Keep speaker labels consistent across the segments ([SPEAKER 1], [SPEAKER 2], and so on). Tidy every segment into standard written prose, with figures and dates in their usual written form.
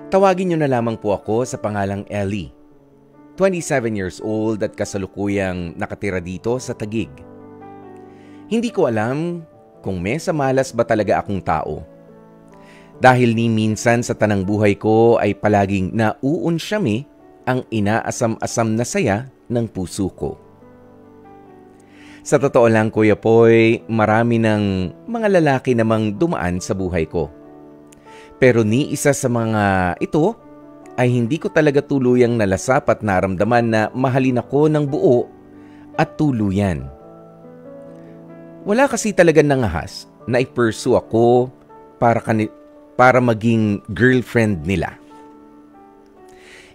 [SPEAKER 1] Tawagin niyo na lamang po ako sa pangalang Ellie. 27 years old at kasalukuyang nakatira dito sa Taguig. Hindi ko alam kung mesa malas ba talaga akong tao. Dahil ni minsan sa tanang buhay ko ay palaging nauunsyami ang inaasam-asam na saya ng puso ko. Sa totoo lang, Kuya Poy, marami ng mga lalaki namang dumaan sa buhay ko. Pero ni isa sa mga ito ay hindi ko talaga tuluyang nalasap at naramdaman na mahalin ako ng buo at tuluyan. Wala kasi talaga nangahas na i-pursue ako para maging girlfriend nila.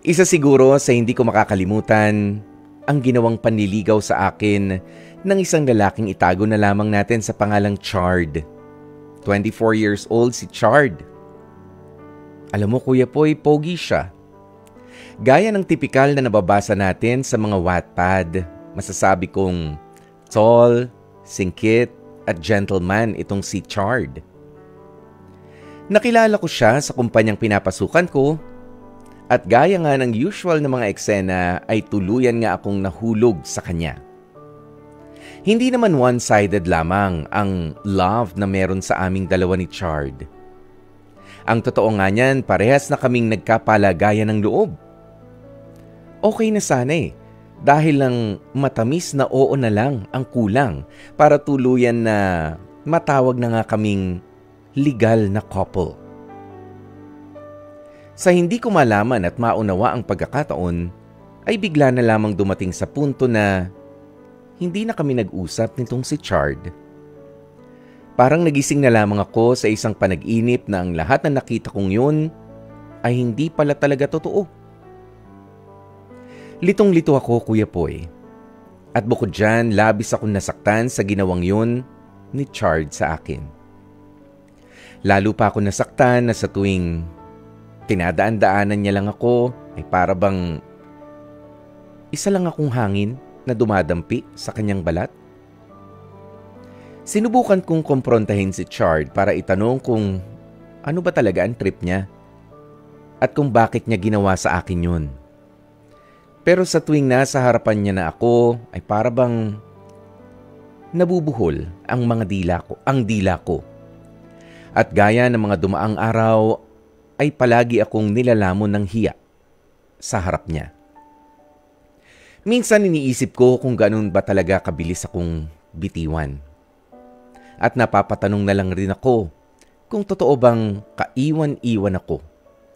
[SPEAKER 1] Isa siguro sa hindi ko makakalimutan ang ginawang panliligaw sa akin ng isang lalaking itago na lamang natin sa pangalang Chard. 24 years old si Chard. Alam mo, Kuya Poy, pogi siya. Gaya ng tipikal na nababasa natin sa mga Wattpad, masasabi kong tall, singkit at gentleman itong si Chard. Nakilala ko siya sa kumpanyang pinapasukan ko at gaya nga ng usual na mga eksena ay tuluyan nga akong nahulog sa kanya. Hindi naman one-sided lamang ang love na meron sa aming dalawa ni Chard. Ang totoo nga niyan, parehas na kaming nagkapalagayan ng loob. Okay na sana dahil lang matamis na oo na lang ang kulang para tuluyan na matawag na nga kaming legal na couple. Sa hindi ko malaman at maunawa ang pagkakataon, ay bigla na lamang dumating sa punto na hindi na kami nag-usap nitong si Chard. Parang nagising na lamang ako sa isang panag-inip na ang lahat na nakita kong yun ay hindi pala talaga totoo. Litong-lito ako, Kuya Poy. At bukod dyan, labis akong nasaktan sa ginawang yun ni Chard sa akin. Lalo pa ako nasaktan na sa tuwing tinadaan-daanan niya lang ako ay para bang isa lang akong hangin na dumadampi sa kanyang balat. Sinubukan kong kumprontahin si Chard para itanong kung ano ba talaga ang trip niya at kung bakit niya ginawa sa akin yun. Pero sa tuwing nasa harapan niya na ako ay para bang nabubuhol ang dila ko. At gaya ng mga dumaang araw ay palagi akong nilalamon ng hiya sa harap niya. Minsan iniisip ko kung ganun ba talaga kabilis akong bitiwan. At napapatanong na lang rin ako kung totoo bang kaiwan-iwan ako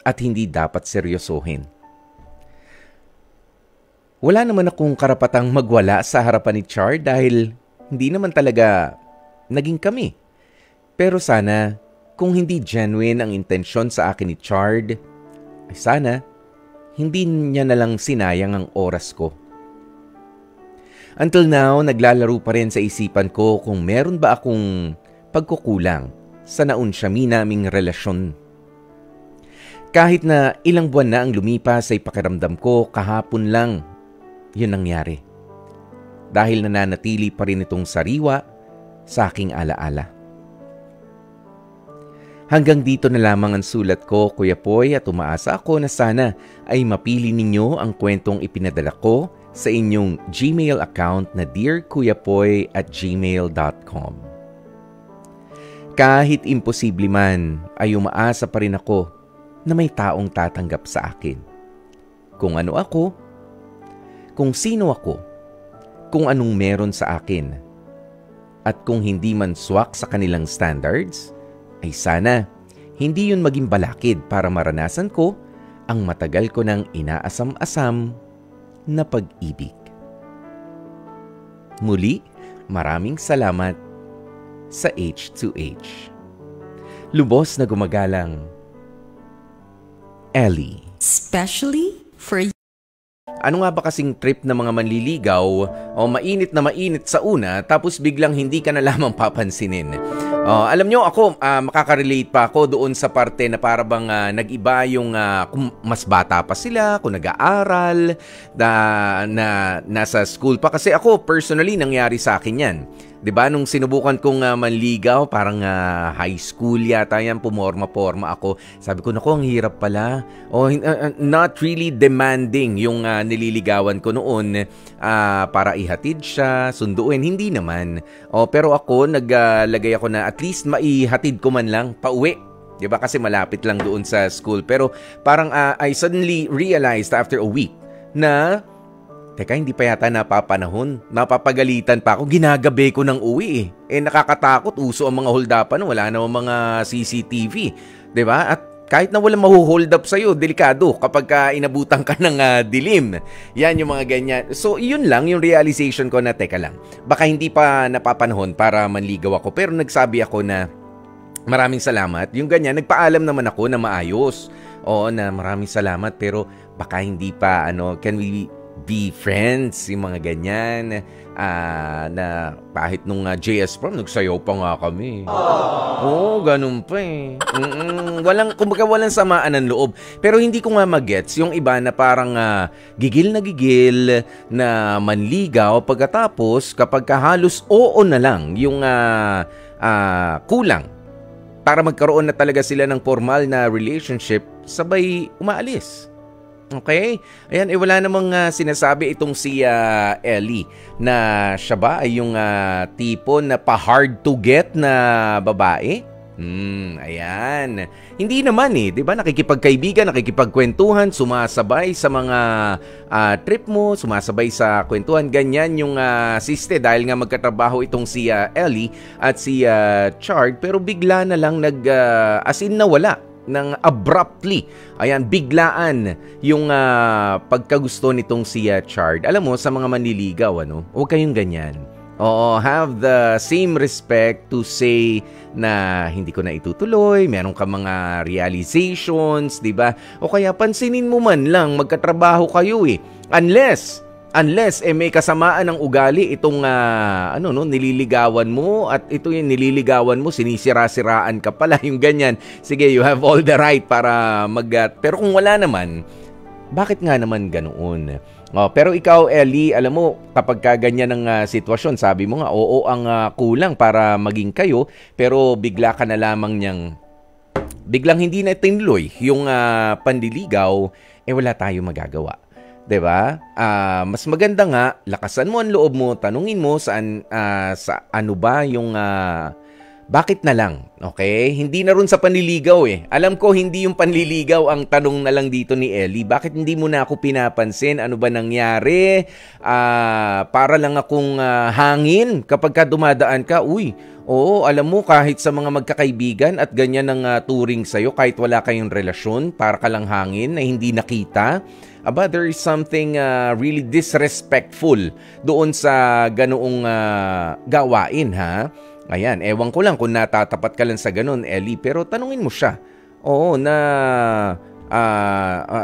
[SPEAKER 1] at hindi dapat seryosohin. Wala naman akong karapatang magwala sa harapan ni Chard dahil hindi naman talaga naging kami. Pero sana kung hindi genuine ang intensyon sa akin ni Chard, ay sana hindi niya na lang sinayang ang oras ko. Until now, naglalaro pa rin sa isipan ko kung meron ba akong pagkukulang sa naunsyami naming relasyon. Kahit na ilang buwan na ang lumipas ay pakiramdam ko kahapon lang yun nangyari. Dahil nananatili pa rin itong sariwa sa aking alaala. Hanggang dito na lamang ang sulat ko, Kuya Poy, at umaasa ako na sana ay mapili ninyo ang kwentong ipinadala ko sa inyong Gmail account na dearkuyapoy@gmail.com. Kahit imposible man, ay umaasa pa rin ako na may taong tatanggap sa akin. Kung ano ako, kung sino ako, kung anong meron sa akin. At kung hindi man swak sa kanilang standards, ay sana hindi yun maging balakid para maranasan ko ang matagal ko ng inaasam-asam na pag-ibig. Muli, maraming salamat sa H2H. Lubos na gumagalang, Ellie.
[SPEAKER 2] Especially for you.
[SPEAKER 1] Ano nga ba kasing trip ng mga manliligaw o mainit na mainit sa una tapos biglang hindi ka na lamang papansinin? Alam nyo, ako, makaka-relate pa ako doon sa parte na para bang nag-iba yung kung mas bata pa sila, kung nag-aaral, na nasa school pa. Kasi ako, personally, nangyari sa akin yan. 'Di ba nung sinubukan kong manligaw, parang high school yata yan, pumorma-porma ako. Sabi ko, naku, ang hirap pala. Not really demanding yung nililigawan ko noon para ihatid siya, sunduin. Hindi naman. Pero ako, naglagay ako na at least maihatid ko man lang pauwi. 'Di ba? Kasi malapit lang doon sa school. Pero parang I suddenly realized after a week na teka, hindi pa yata napapanahon. Napapagalitan pa ako. Ginagabi ko ng uwi eh. Nakakatakot. Uso ang mga hold-upan. Wala namang mga CCTV. 'Di ba? At kahit na walang mahu-hold up sa'yo, delikado kapag inabutan ka ng dilim. Yan yung mga ganyan. So, yun lang yung realization ko na, teka lang, baka hindi pa napapanahon para manligaw ako. Pero nagsabi ako na, maraming salamat. Yung ganyan, nagpaalam naman ako na maayos. Oo, na maraming salamat. Pero baka hindi pa, can we be friends, yung mga ganyan, na kahit nung JS Prom, nagsayaw pa nga kami. Oo, ganun pa eh. Kumbaga walang samaan ng loob. Pero hindi ko nga magets yung iba na parang gigil na manligaw, pagkatapos kapag halos oo na lang yung kulang para magkaroon na talaga sila ng formal na relationship, sabay umaalis. Okay? Ayan, wala namang sinasabi itong si Ellie na siya ba ay yung tipo na pa-hard to get na babae? Ayan. Hindi naman eh, 'di ba? Nakikipagkaibigan, nakikipagkwentuhan, sumasabay sa mga trip mo, sumasabay sa kwentuhan, ganyan yung siste dahil nga magkatrabaho itong si Ellie at si Chard, pero bigla na lang as in nawala ng abruptly. Ayan, biglaan yung pagkagusto nitong si Chard. Alam mo, sa mga manliligaw, huwag kayong ganyan. Oo, have the same respect to say na hindi ko na itutuloy, meron ka mga realizations, di ba? O kaya pansinin mo man lang, magkatrabaho kayo eh. Unless may kasamaan ng ugali itong nililigawan mo, at ito yung nililigawan mo, sinisira-siraan ka pala, yung ganyan. Sige, you have all the right para pero kung wala naman, bakit nga naman ganoon? Pero ikaw, Ellie, alam mo, kapag ganyan ng sitwasyon, sabi mo nga, oo ang kulang para maging kayo, pero bigla ka na lamang biglang hindi na tinuloy yung panliligaw, wala tayong magagawa. 'Di ba? Mas maganda nga, lakasan mo ang loob mo, tanungin mo sa ano ba yung bakit na lang, okay? Hindi na rin sa panliligaw eh. Alam ko hindi yung panliligaw ang tanong na lang dito ni Ellie. Bakit hindi mo na ako pinapansin? Ano ba nangyari? Para lang akong hangin kapag ka dumadaan ka. Uy, oo, alam mo, kahit sa mga magkakaibigan at ganyan ang turing sa'yo, kahit wala kayong relasyon, para ka lang hangin na hindi nakita. Aba, there is something really disrespectful doon sa ganoong gawain, ha? Ayan, ewan ko lang kung natatapat ka lang sa ganun, Ellie, pero tanungin mo siya. Oo, na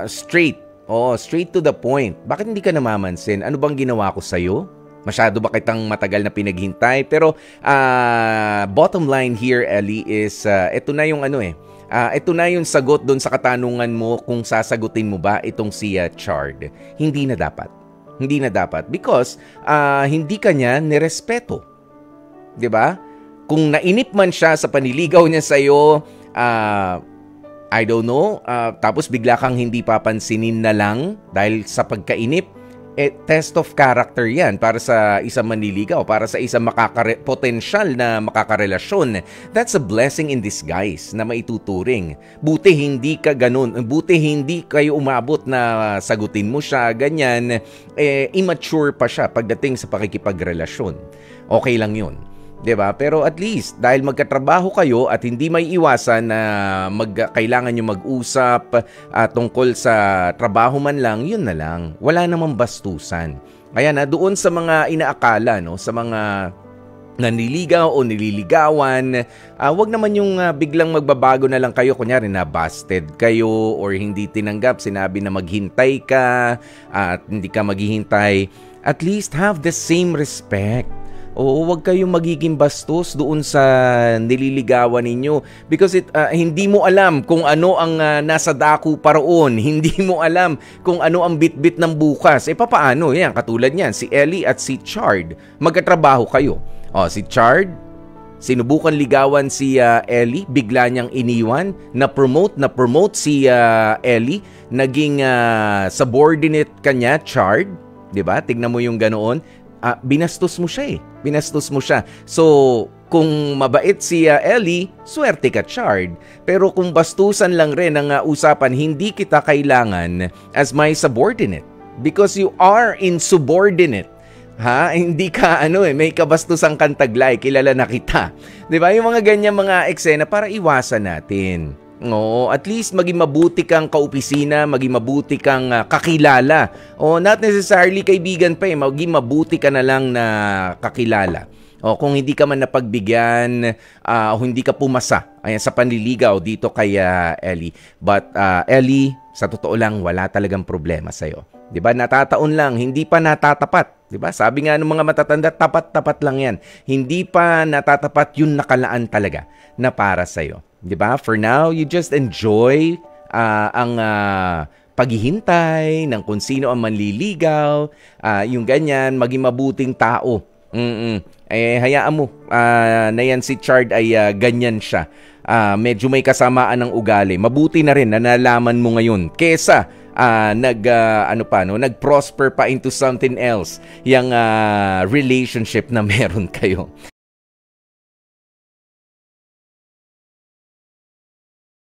[SPEAKER 1] straight. Oo, straight to the point. Bakit hindi ka namamansin? Ano bang ginawa ko sa'yo? Masyado ba kitang matagal na pinaghintay? Pero bottom line here, Ellie, is ito na yung ito na yung sagot doon sa katanungan mo kung sasagutin mo ba itong si Chard. Hindi na dapat. Hindi na dapat because hindi ka niya nirespeto. 'Di ba? Kung nainip man siya sa panliligaw niya sa iyo, I don't know, tapos bigla kang hindi papansinin na lang dahil sa pagkainip, test of character yan para sa isang manliligaw, para sa isang potential na makakarelasyon. That's a blessing in disguise na maituturing. Buti hindi ka ganun. Buti hindi kayo umabot na sagutin mo siya, ganyan. Immature pa siya pagdating sa pakikipagrelasyon. Okay lang yun. 'Di ba? Pero at least dahil magkatrabaho kayo at hindi may iwasan na kailangan nyo mag-usap tungkol sa trabaho man lang, yun na lang. Wala namang bastusan. Kaya na doon sa mga inaakala, sa mga nanliligaw o nililigawan, wag naman yung biglang magbabago na lang kayo, kunyari na busted kayo or hindi tinanggap, sinabi na maghintay ka at hindi ka maghihintay. At least have the same respect. Oo, huwag kayong magiging bastos doon sa nililigawan ninyo because hindi mo alam kung ano ang nasa dako pa roon. Hindi mo alam kung ano ang bit-bit ng bukas. Papaano? Yan, katulad niyan, si Ellie at si Chard, magkatrabaho kayo. Si Chard, sinubukan ligawan si Ellie, bigla niyang iniwan, na-promote si Ellie, naging subordinate kanya, Chard, 'di ba? Tignan mo yung ganoon. Binastos mo siya Binastos mo siya. So, kung mabait si Ellie, swerte ka, Chard. Pero kung bastusan lang rin ang usapan, hindi kita kailangan as my subordinate because you are insubordinate. Hindi ka may kabastusang kantaglay, kilala na kita. 'Di ba? Yung mga ganyan mga eksena para iwasan natin. At least maging mabuti kang kaopisina, maging mabuti kang kakilala. Not necessarily kaibigan pa maging mabuti ka na lang na kakilala. Kung hindi ka man napagbigyan, o hindi ka pumasa sa panliligaw dito kay Ellie. But Ellie, sa totoo lang, wala talagang problema sa'yo. 'Di ba? Natataon lang, hindi pa natatapat. 'Di ba? Sabi nga ng mga matatanda, tapat-tapat lang 'yan. Hindi pa natatapat yung nakalaan talaga na para sa iyo. 'Di ba? For now, you just enjoy ang paghihintay ng kung sino ang manliligaw, yung ganyan, maging mabuting tao. Hayaan mo na yan si Chard ay ganyan siya. Medyo may kasamaan ng ugali. Mabuti na rin na nalaman mo ngayon kesa nag-prosper pa into something else yung relationship na meron kayo.